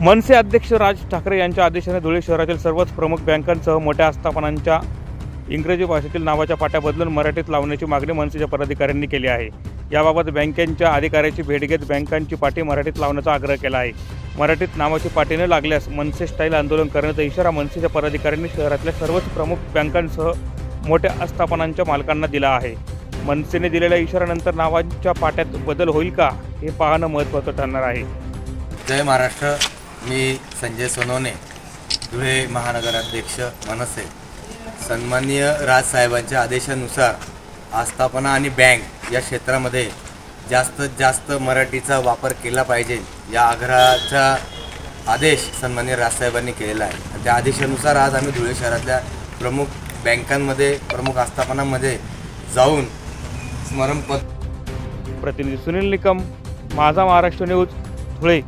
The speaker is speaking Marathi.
मनसे अध्यक्ष राज ठाकरे यांच्या आदेशाने धुळे शहरातील सर्वच प्रमुख बँकांसह मोठ्या आस्थापनांच्या इंग्रजी भाषेतील नावाच्या पाट्या बदलून मराठीत लावण्याची मागणी मनसेच्या पदाधिकाऱ्यांनी केली आहे। याबाबत बँकेच्या अधिकाऱ्याची भेट घेत बँकांची पाटी मराठीत लावण्याचा आग्रह केला आहे। मराठीत नावाची पाटी न लागल्यास मनसे स्टाईल आंदोलन करण्याचा इशारा मनसेच्या पदाधिकाऱ्यांनी शहरातल्या सर्वच प्रमुख बँकांसह मोठ्या आस्थापनांच्या मालकांना दिला आहे। मनसेने दिलेल्या इशाऱ्यानंतर नावांच्या पाट्यात बदल होईल का हे पाहणं महत्त्वाचं ठरणार आहे। जय महाराष्ट्र। मी संजय सोनवणे, धुळे महानगर अध्यक्ष मनसे। सन्माननीय राजसाहेबांच्या आदेशानुसार आस्थापना आणि बँक या क्षेत्रामध्ये जास्तीत जास्त मराठीचा वापर केला पाहिजे या आग्रहाचा आदेश सन्माननीय राजसाहेबांनी केलेला आहे। त्या आदेशानुसार आज आम्ही धुळे शहरातल्या प्रमुख बँकांमध्ये प्रमुख आस्थापनांमध्ये जाऊन स्मरणपत्र। प्रतिनिधी सुनील निकम, माझा महाराष्ट्र न्यूज, धुळे।